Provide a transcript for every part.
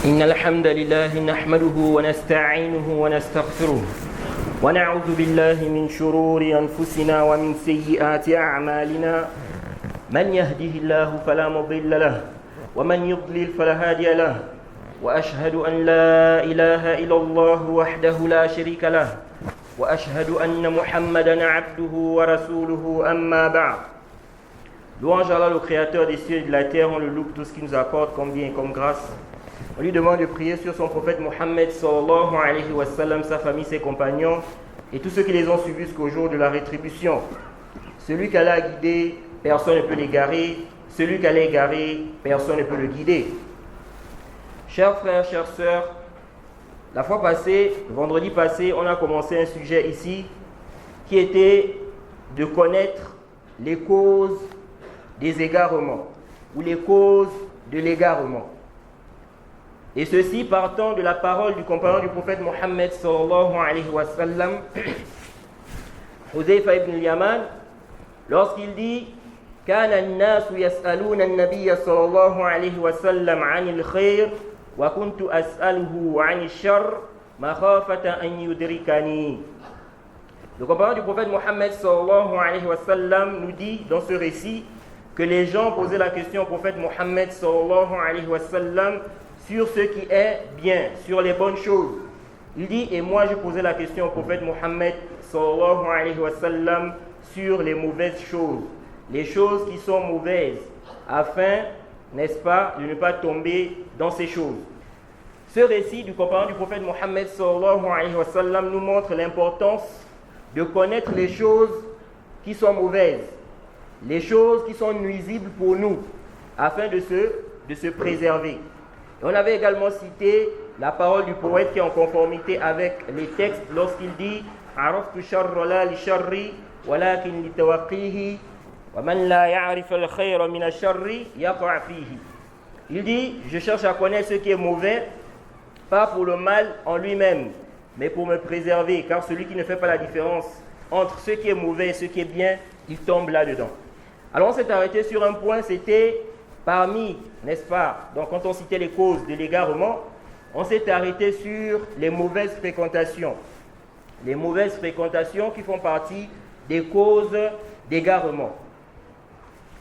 إن الحمد لله نحمده ونستعينه ونستغفره ونعوذ بالله من شرور أنفسنا ومن سيئات أعمالنا من يهده الله فلا مضل له ومن يضلل فلا هادي له وأشهد أن لا إله إلا الله وحده لا شريك له وأشهد أن محمدا عبده ورسوله أما بعد. Louange à Allah, le créateur des cieux et de la terre, on le loue pour tout ce qu'il nous accorde comme bien et comme grâce. On lui demande de prier sur son prophète Mohammed sallallahu alayhi wa sallam, sa famille, ses compagnons et tous ceux qui les ont suivis jusqu'au jour de la rétribution. Celui qu'Allah a guidé, personne ne peut l'égarer. Celui qu'Allah a égaré, personne ne peut le guider. Chers frères, chères sœurs, la fois passée, le vendredi passé, on a commencé un sujet ici qui était de connaître les causes des égarements ou les causes de l'égarement. Et ceci partant de la parole du compagnon du prophète Mohammed sallallahu alayhi wa sallam, Huzaifa ibn al-Yaman, lorsqu'il dit كان الناس يسألون النبي صلى الله عليه وسلم عن الخير وكنت أسأله عن الشر مخافة أن يدركني. Le compagnon du prophète Mohammed sallallahu alayhi wa sallam nous dit dans ce récit que les gens posaient la question au prophète Mohammed sallallahu alayhi wa sallam sur ce qui est bien, sur les bonnes choses. Il dit, et moi je posais la question au prophète Mohammed sallallahu alayhi wa sallam sur les mauvaises choses, les choses qui sont mauvaises, afin, n'est-ce pas, de ne pas tomber dans ces choses. Ce récit du compagnon du prophète Mohammed sallallahu alayhi wa sallam nous montre l'importance de connaître les choses qui sont mauvaises, les choses qui sont nuisibles pour nous, afin de se préserver. Et on avait également cité la parole du poète qui est en conformité avec les textes lorsqu'il dit عرفت شر لا لشر ولكن لتوقيه ومن لا يعرف الخير من الشر يقع فيه. Il dit, je cherche à connaître ce qui est mauvais, pas pour le mal en lui-même, mais pour me préserver, car celui qui ne fait pas la différence entre ce qui est mauvais et ce qui est bien, il tombe là-dedans. Alors on s'est arrêté sur un point, c'était parmi, n'est-ce pas, donc quand on citait les causes de l'égarement, on s'est arrêté sur les mauvaises fréquentations. Les mauvaises fréquentations qui font partie des causes d'égarement.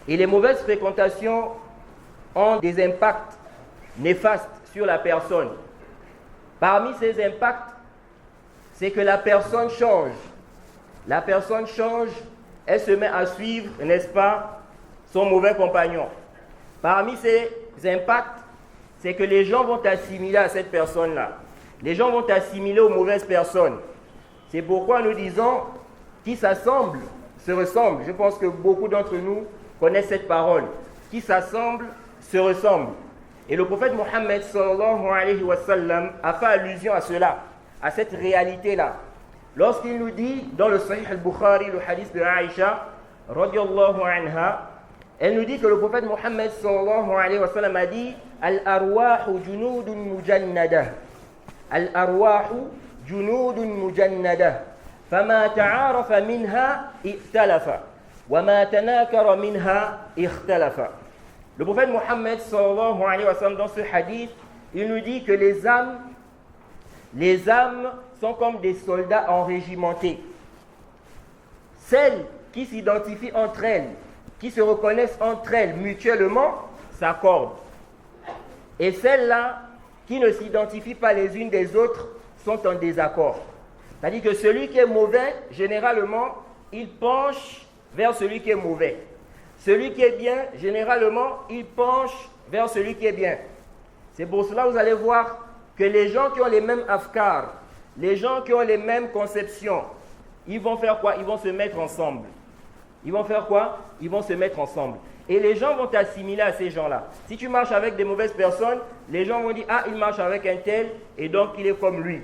Et les mauvaises fréquentations ont des impacts néfastes sur la personne. Parmi ces impacts, c'est que la personne change. La personne change, elle se met à suivre, n'est-ce pas, son mauvais compagnon. Parmi ces impacts, c'est que les gens vont t'assimiler à cette personne-là. Les gens vont t'assimiler aux mauvaises personnes. C'est pourquoi nous disons, qui s'assemble se ressemble. Je pense que beaucoup d'entre nous connaissent cette parole. Qui s'assemble se ressemble. Et le prophète Mohammed sallallahu alayhi wa sallam a fait allusion à cela, à cette réalité-là. Lorsqu'il nous dit, dans le Sahih al-Bukhari, le hadith de Aïcha, radiyallahu anha, elle nous dit que le prophète Mohammed sallallahu alayhi wa sallam a dit Al-arwahu junudun mujannadah. Al-arwahu junudun mujannadah. Fama ta'arafa minha ikhtalafa. Wama tanakara minha ikhtalafa. Le prophète Mohammed sallallahu alayhi wa sallam, dans ce hadith, il nous dit que les âmes sont comme des soldats enrégimentés. Celles qui s'identifient entre elles, qui se reconnaissent entre elles mutuellement, s'accordent. Et celles-là qui ne s'identifient pas les unes des autres sont en désaccord. C'est-à-dire que celui qui est mauvais, généralement, il penche vers celui qui est mauvais. Celui qui est bien, généralement, il penche vers celui qui est bien. C'est pour cela que vous allez voir que les gens qui ont les mêmes afkars, les gens qui ont les mêmes conceptions, ils vont faire quoi? Ils vont se mettre ensemble. Ils vont faire quoi? Ils vont se mettre ensemble. Et les gens vont t'assimiler à ces gens-là. Si tu marches avec des mauvaises personnes, les gens vont dire « Ah, il marche avec un tel, et donc il est comme lui. »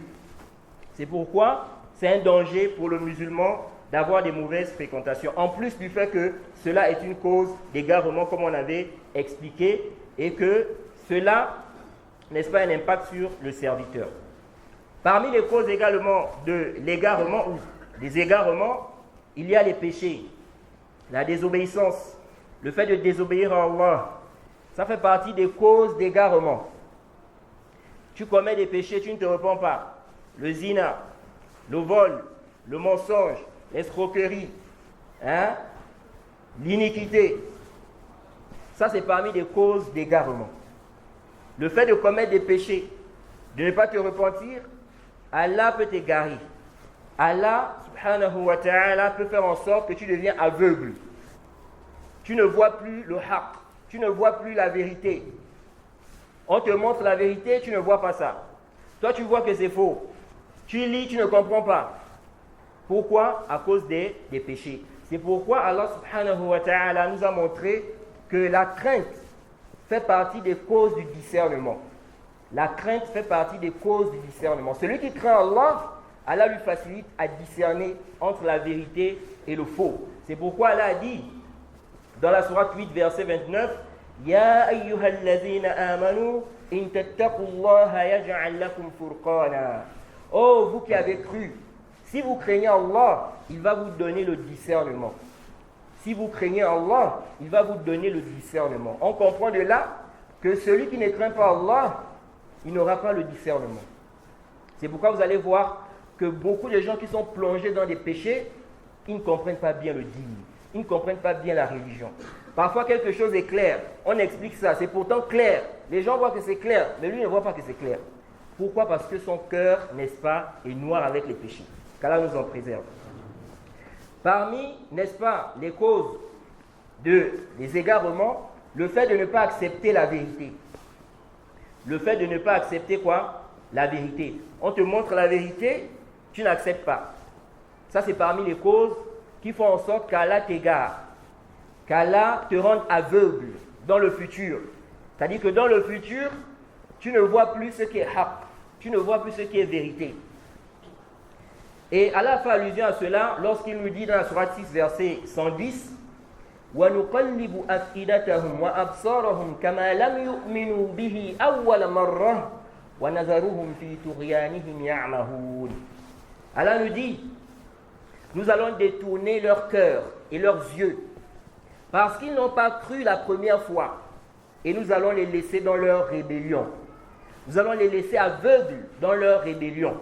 C'est pourquoi c'est un danger pour le musulman d'avoir des mauvaises fréquentations. En plus du fait que cela est une cause d'égarement, comme on avait expliqué, et que cela, n'est-ce pas, un impact sur le serviteur. Parmi les causes également de l'égarement ou des égarements, il y a les péchés. La désobéissance, le fait de désobéir à Allah, ça fait partie des causes d'égarement. Tu commets des péchés, tu ne te repens pas. Le zina, le vol, le mensonge, l'escroquerie, l'iniquité. Ça, c'est parmi les causes d'égarement. Le fait de commettre des péchés, de ne pas te repentir, Allah peut t'égarer. Allah, subhanahu wa ta'ala, peut faire en sorte que tu deviens aveugle. Tu ne vois plus le haqq, tu ne vois plus la vérité. On te montre la vérité, tu ne vois pas ça. Toi, tu vois que c'est faux. Tu lis, tu ne comprends pas. Pourquoi? À cause des péchés. C'est pourquoi Allah subhanahu wa ta'ala nous a montré que la crainte fait partie des causes du discernement. La crainte fait partie des causes du discernement. Celui qui craint Allah, Allah lui facilite à discerner entre la vérité et le faux. C'est pourquoi Allah a dit dans la sourate 8, verset 29, Ya ayyuhalladhina amanu in tattaqullaha yaj'al lakum furqana. Oh, vous qui avez cru, si vous craignez Allah, il va vous donner le discernement. Si vous craignez Allah, il va vous donner le discernement. On comprend de là que celui qui ne craint pas Allah, il n'aura pas le discernement. C'est pourquoi vous allez voir que beaucoup de gens qui sont plongés dans des péchés, ils ne comprennent pas bien le dîme. Ils ne comprennent pas bien la religion. Parfois, quelque chose est clair. On explique ça. C'est pourtant clair. Les gens voient que c'est clair, mais lui ne voit pas que c'est clair. Pourquoi? Parce que son cœur, n'est-ce pas, est noir avec les péchés. Qu'Allah nous en préserve. Parmi, n'est-ce pas, les causes des égarements, le fait de ne pas accepter la vérité. Le fait de ne pas accepter quoi? La vérité. On te montre la vérité, tu n'acceptes pas. Ça, c'est parmi les causes qui font en sorte qu'Allah t'égare, qu'Allah te rende aveugle dans le futur. C'est-à-dire que dans le futur, tu ne vois plus ce qui est haqq, tu ne vois plus ce qui est vérité. Et Allah fait allusion à cela lorsqu'il nous dit dans la sourate 6, verset 110, وَنُقَلِّبُ أَفْئِدَتَهُمْ وَأَبْصَارَهُمْ كَمَا لَمْ يُؤْمِنُوا بِهِ أَوَّلَ مَرَّةٍ وَنَذَرُهُمْ فِي طُغْيَانِهِمْ يَعْمَهُونَ. Allah nous dit, nous allons détourner leur cœur et leurs yeux parce qu'ils n'ont pas cru la première fois et nous allons les laisser dans leur rébellion. Nous allons les laisser aveugles dans leur rébellion.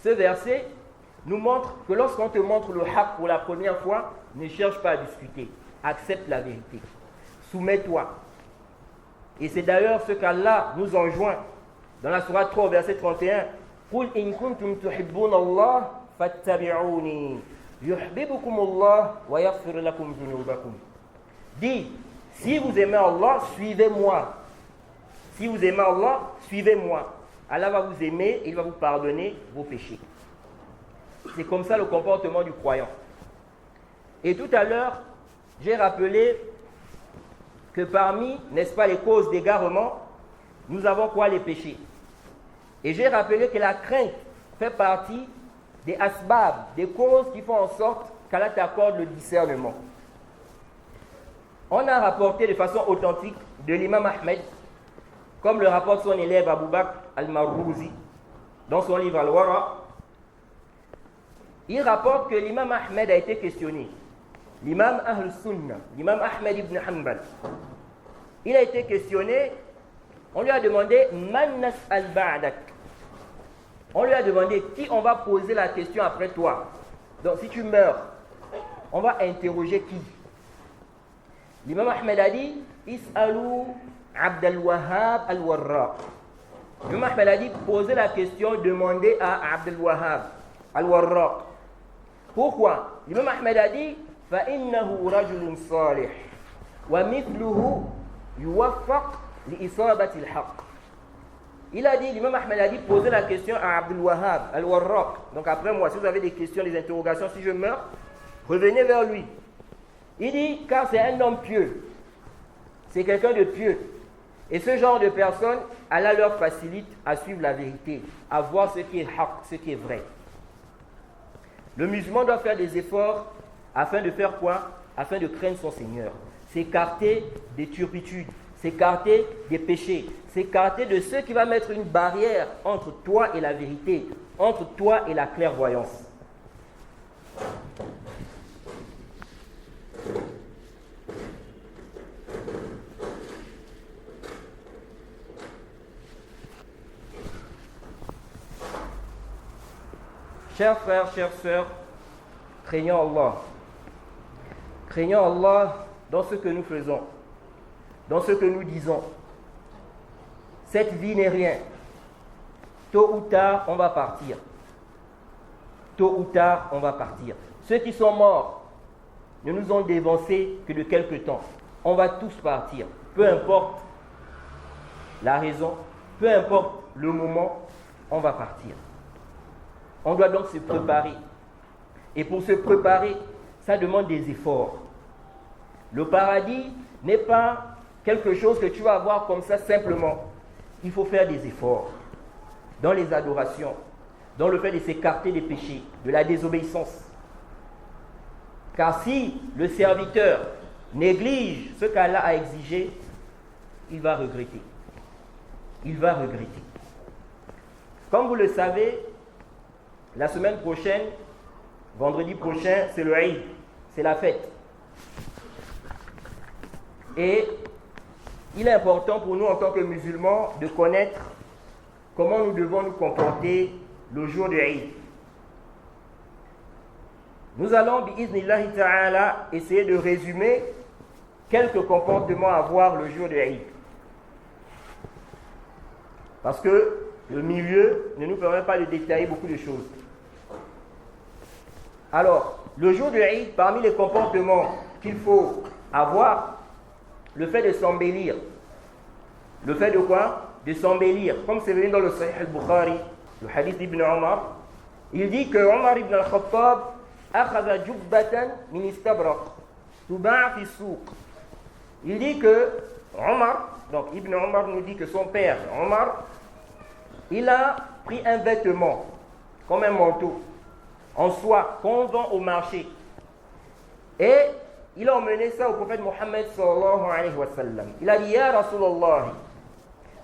Ce verset nous montre que lorsqu'on te montre le haqq pour la première fois, ne cherche pas à discuter. Accepte la vérité. Soumets-toi. Et c'est d'ailleurs ce qu'Allah nous enjoint dans la sourate 3, verset 31. قُلْ إِن كُنْتُمْ تُحِبُّونَ اللَّهَ فَاتَّبِعُونِي يُحْبِبُكُمُ اللَّهُ وَيَغْفِرْ لَكُمْ ذُنُوبَكُمْ. Dis, si vous aimez Allah, suivez-moi. Si vous aimez Allah, suivez-moi. Allah va vous aimer et il va vous pardonner vos péchés. C'est comme ça le comportement du croyant. Et tout à l'heure, j'ai rappelé que parmi, n'est-ce pas, les causes d'égarement, nous avons quoi? Les péchés. Et j'ai rappelé que la crainte fait partie des asbab, des causes qui font en sorte qu'Allah t'accorde le discernement. On a rapporté de façon authentique de l'imam Ahmed, comme le rapporte son élève Abu Bakr al-Marrouzi dans son livre Al-Wara. Il rapporte que l'imam Ahmed a été questionné. L'imam Ahl-Sunnah, l'imam Ahmed ibn Hanbal. Il a été questionné, on lui a demandé Man nas'al ba'dak. On lui a demandé qui on va poser la question après toi. Donc si tu meurs, on va interroger qui? L'imam Ahmed a dit Is'alou Abd al-Wahhab al-Warraq. L'imam Ahmed a dit posez la question, demandez à Abd al-Wahhab al-Warraq. Pourquoi? L'imam Ahmed a dit فَإِنَّهُ رَجُلٌ صَالِحٌ وَمِثْلُهُ يُوَفَّقْ لِإِصَابَةِ الْحَقِّ. Il a dit, l'imam Ahmed a dit, posez la question à Abdul Wahhab al-Warraq. Donc après moi, si vous avez des questions, des interrogations, si je meurs, revenez vers lui. Il dit, car c'est un homme pieux. C'est quelqu'un de pieux. Et ce genre de personnes, Allah leur facilite à suivre la vérité, à voir ce qui est haqq, ce qui est vrai. Le musulman doit faire des efforts afin de faire quoi? Afin de craindre son Seigneur. S'écarter des turpitudes, s'écarter des péchés, s'écarter de ce qui va mettre une barrière entre toi et la vérité, entre toi et la clairvoyance. Chers frères, chères sœurs, craignons Allah. Craignons Allah dans ce que nous faisons, dans ce que nous disons. Cette vie n'est rien. Tôt ou tard, on va partir. Tôt ou tard, on va partir. Ceux qui sont morts ne nous ont dévancés que de quelque temps. On va tous partir. Peu importe la raison, peu importe le moment, on va partir. On doit donc se préparer. Et pour se préparer, ça demande des efforts. Le paradis n'est pas quelque chose que tu vas avoir comme ça simplement. Il faut faire des efforts dans les adorations, dans le fait de s'écarter des péchés, de la désobéissance. Car si le serviteur néglige ce qu'Allah a exigé, il va regretter. Il va regretter. Comme vous le savez, la semaine prochaine, vendredi prochain, c'est le Eid, c'est la fête. Et il est important pour nous en tant que musulmans de connaître comment nous devons nous comporter le jour du Eid. Nous allons, bi'iznillahi ta'ala, essayer de résumer quelques comportements à avoir le jour du Eid. Parce que le milieu ne nous permet pas de détailler beaucoup de choses. Alors, le jour du Eid, parmi les comportements qu'il faut avoir, le fait de s'embellir. Le fait de quoi? De s'embellir. Comme c'est venu dans le Sahih al-Bukhari, le hadith d'Ibn Omar, il dit que Omar ibn al-Khattab akhadha jubbatan min istabraq tuba' fi souq. Il dit que Omar, donc Ibn Omar nous dit que son père, Omar, il a pris un vêtement, comme un manteau, en soie, qu'on vend au marché. Et il a emmené ça au prophète Mohammed sallallahu alayhi wa sallam. Il a dit, Ya Rasulallah,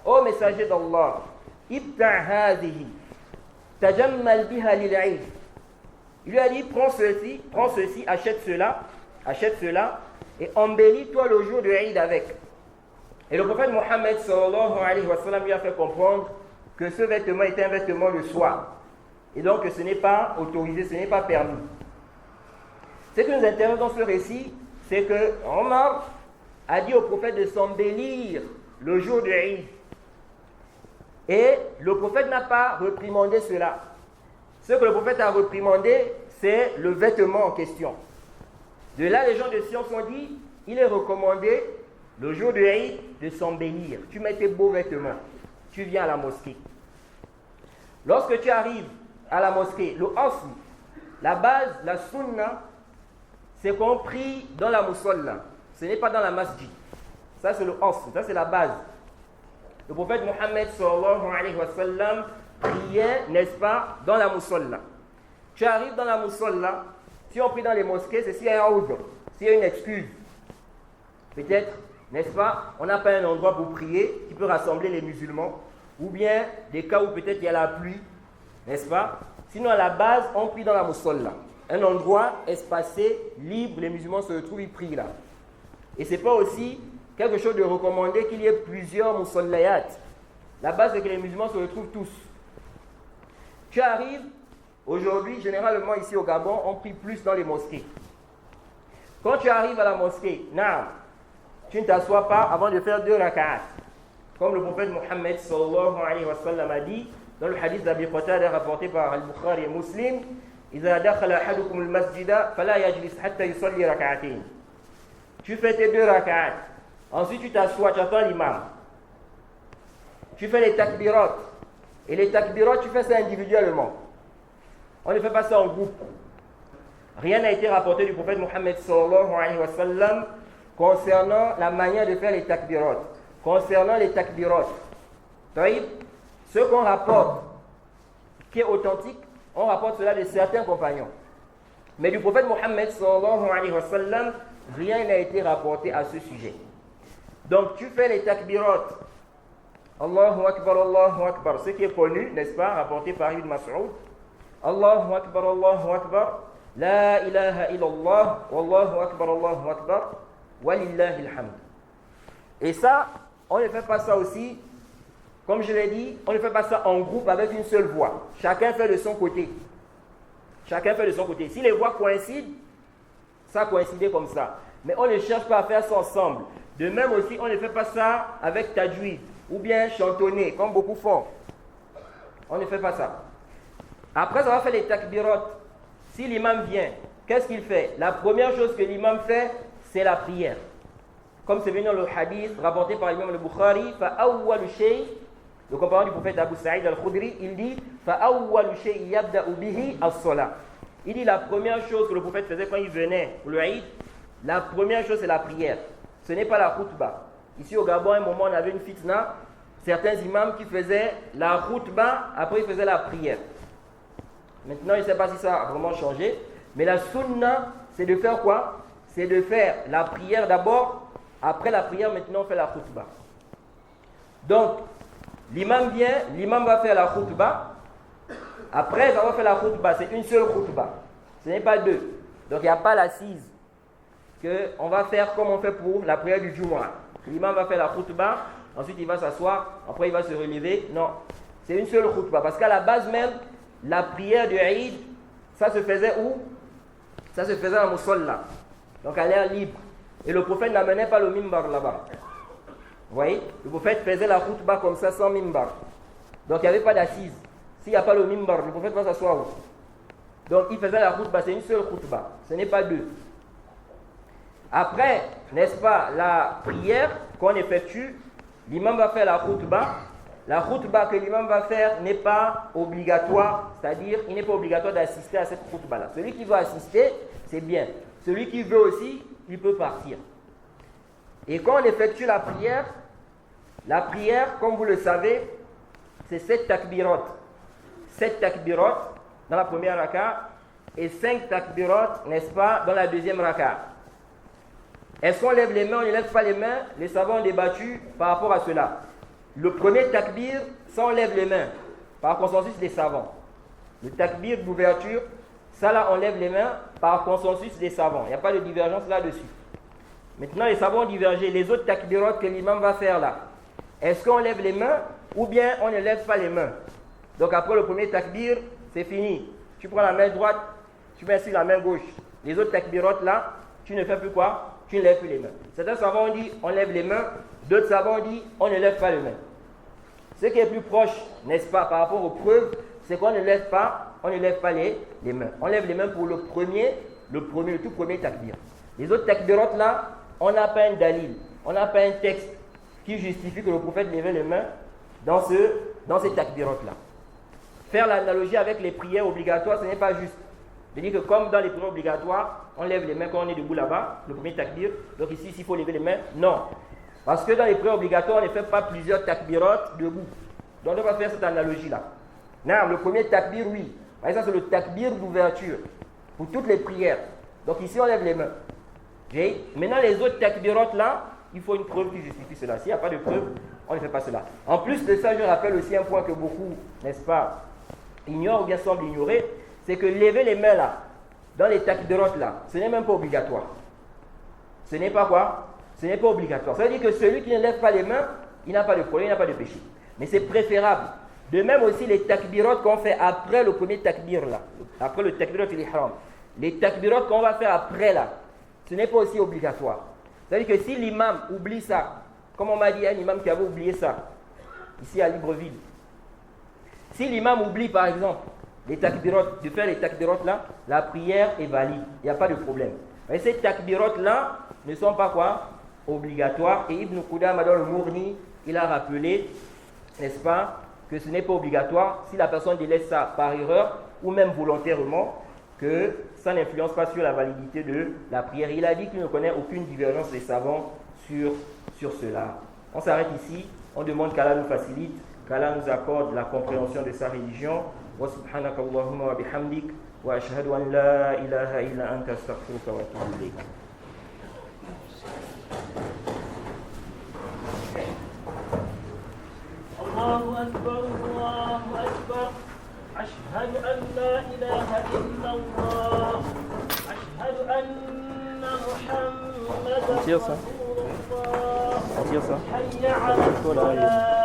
ô messager d'Allah, ibta' hadihi, tajammal biha lil'id. Il lui a dit, prends ceci, achète cela, et embellis-toi le jour de Eid avec. Et le prophète Mohammed sallallahu alayhi wa sallam lui a fait comprendre que ce vêtement était un vêtement de soie. Et donc que ce n'est pas autorisé, ce n'est pas permis. Ce qui nous intéresse dans ce récit, c'est que Omar a dit au prophète de s'embellir le jour de Eid. Et le prophète n'a pas reprimandé cela. Ce que le prophète a reprimandé, c'est le vêtement en question. De là, les gens de science ont dit, il est recommandé le jour de Eid de s'embellir. Tu mets tes beaux vêtements, tu viens à la mosquée. Lorsque tu arrives à la mosquée, le asl, la base, la sunna, c'est qu'on prie dans la musalla. Ce n'est pas dans la masjid. Ça, c'est le asl, ça, c'est la base. Le prophète Mohammed sallallahu alayhi wa sallam priait, n'est-ce pas, dans la musalla. Tu arrives dans la musalla, si on prie dans les mosquées, c'est s'il y a un udhr, s'il y a une excuse. Peut-être, n'est-ce pas, on n'a pas un endroit pour prier qui peut rassembler les musulmans, ou bien des cas où peut-être il y a la pluie, n'est-ce pas? Sinon, à la base, on prie dans la musalla. Un endroit espacé, libre, les musulmans se retrouvent, ils prient là. Et ce n'est pas aussi quelque chose de recommandé qu'il y ait plusieurs musallayat. La base, c'est que les musulmans se retrouvent tous. Tu arrives, aujourd'hui, généralement ici au Gabon, on prie plus dans les mosquées. Quand tu arrives à la mosquée, tu ne t'assois pas avant de faire 2 rak'at. Comme le prophète Mohammed sallallahu alayhi wa sallam a dit, dans le hadith d'Abi Qatada rapporté par Al-Bukhari et Muslim, إذا دخل أحدكم المسجد فلا يجلس حتى يصلي ركعتين. Tu fais tes 2 rak'at. Ensuite tu t'assois, tu attends l'imam. Tu fais les takbirat. Et les takbirat, tu fais ça individuellement. On ne fait pas ça en groupe. Rien n'a été rapporté du prophète Mohammed sallallahu alayhi wa sallam concernant la manière de faire les takbirat. Concernant les takbirat. Ce qu'on rapporte, qui est authentique, on rapporte cela de certains compagnons. Mais du prophète Mohammed sallallahu alayhi wa sallam, rien n'a été rapporté à ce sujet. Donc tu fais les takbirat. Allahu Akbar, ce qui est connu, n'est-ce pas, rapporté par Ibn Mas'ud. Allahu Akbar, la ilaha illallah, wallahu akbar, walillahi alhamd. Et ça, on ne fait pas ça aussi, comme je l'ai dit, on ne fait pas ça en groupe avec une seule voix. Chacun fait de son côté. Chacun fait de son côté. Si les voix coïncident, ça coïncidait comme ça. Mais on ne cherche pas à faire ça ensemble. De même aussi, on ne fait pas ça avec tajwid ou bien chantonner, comme beaucoup font. On ne fait pas ça. Après, on va faire les takbirot. Si l'imam vient, qu'est-ce qu'il fait? La première chose que l'imam fait, c'est la prière. Comme c'est venu dans le hadith rapporté par l'imam al-Bukhari, فَأَوَّلُ شَيْءٍ, le compagnon du prophète Abu Sa'id al-Khudri, il dit فَأَوَّلُ شَيْءٍ يَبْدَأُ بِهِ الصَّلَاةِ. Il dit la première chose que le prophète faisait quand il venait pour le Eid, la première chose c'est la prière. Ce n'est pas la khutbah. Ici au Gabon, à un moment, on avait une fitna, certains imams qui faisaient la khutbah, après ils faisaient la prière. Maintenant, je ne sais pas si ça a vraiment changé, mais la sunna, c'est de faire quoi? C'est de faire la prière d'abord, après la prière, maintenant on fait la khutbah. Donc, l'imam vient, l'imam va faire la khutbah, après on va faire la khutbah, c'est une seule khutbah, ce n'est pas deux. Donc il n'y a pas l'assise qu'on va faire comme on fait pour la prière du Jumu'ah. L'imam va faire la khutbah, ensuite il va s'asseoir, après il va se relever. Non, c'est une seule khutbah, parce qu'à la base même, la prière de Eid, ça se faisait où? Ça se faisait à Musalla, donc à l'air libre. Et le prophète n'amenait pas le mimbar là-bas. Vous voyez? Le prophète faisait la khutbah comme ça, sans mimbar. Donc il n'y avait pas d'assise. S'il n'y a pas le mimbar, le prophète va s'asseoir où? Donc il faisait la khutbah, c'est une seule khutbah, ce n'est pas deux. Après, n'est-ce pas, la prière qu'on effectue, l'imam va faire la khutbah. La khutbah que l'imam va faire n'est pas obligatoire, c'est-à-dire il n'est pas obligatoire d'assister à cette khutbah-là. Celui qui veut assister, c'est bien. Celui qui veut aussi, il peut partir. Et quand on effectue la prière, comme vous le savez, c'est 7 takbirot. 7 takbirot dans la première raka et 5 takbirot, n'est-ce pas, dans la deuxième raka. Est-ce qu'on lève les mains, on ne lève pas les mains? Les savants ont débattu par rapport à cela. Le premier takbir, ça on lève les mains, par consensus des savants. Le takbir d'ouverture, ça là on lève les mains, par consensus des savants. Il n'y a pas de divergence là-dessus. Maintenant les savants ont divergé. Les autres takbirot que l'imam va faire là, est-ce qu'on lève les mains ou bien on ne lève pas les mains? Donc après le premier takbir, c'est fini. Tu prends la main droite, tu mets sur la main gauche. Les autres takbirot là, tu ne fais plus quoi? Tu ne lèves plus les mains. Certains savants ont dit on lève les mains, d'autres savants ont dit on ne lève pas les mains. Ce qui est plus proche, n'est-ce pas, par rapport aux preuves, c'est qu'on ne lève pas les mains. On lève les mains pour le tout premier takbir. Les autres takbirot là, on n'a pas un dalil, on n'a pas un texte qui justifie que le prophète levait les mains dans ces takbirot là. Faire l'analogie avec les prières obligatoires, ce n'est pas juste. Je dis que comme dans les prières obligatoires, on lève les mains quand on est debout là-bas, le premier takbir, donc ici, s'il faut lever les mains, non. Parce que dans les prières obligatoires, on ne fait pas plusieurs takbirot debout. Donc on ne va pas faire cette analogie-là. Non, le premier takbir, oui. Mais ça, c'est le takbir d'ouverture pour toutes les prières. Donc ici, on lève les mains. Maintenant, les autres takbirot là, il faut une preuve qui justifie cela. S'il n'y a pas de preuve, on ne fait pas cela. En plus de ça, je rappelle aussi un point que beaucoup, n'est-ce pas, ignorent ou bien semblent ignorer, c'est que lever les mains là, dans les takbirot là, ce n'est même pas obligatoire. Ce n'est pas quoi? Ce n'est pas obligatoire. Ça veut dire que celui qui ne lève pas les mains, il n'a pas de problème, il n'a pas de péché. Mais c'est préférable. De même aussi les takbirot qu'on fait après le premier takbir là, après le takbirot l'ihram. Les takbirot qu'on va faire après là, ce n'est pas aussi obligatoire. Ça veut dire que si l'imam oublie ça, comme on m'a dit un imam qui avait oublié ça, ici à Libreville, si l'imam oublie par exemple les takbirot, de faire les takbirot là, la prière est valide, il n'y a pas de problème. Mais ces takbirot là ne sont pas quoi? Obligatoires. Et Ibn Qudama dans le Mourni, il a rappelé, n'est-ce pas, que ce n'est pas obligatoire si la personne délaisse ça par erreur ou même volontairement, que ça n'influence pas sur la validité de la prière. Il a dit qu'il ne connaît aucune divergence des savants sur cela. On s'arrête ici, on demande qu'Allah nous facilite, qu'Allah nous accorde la compréhension de sa religion. Wa subhanaka Allahumma wa bihamdik wa ashhadu an la ilaha illa anta astaghfiruka wa atubu ilayk. الله أكبر الله أكبر أشهد أن لا إله إلا الله أشهد أن محمدا رسول الله حي على الصلاة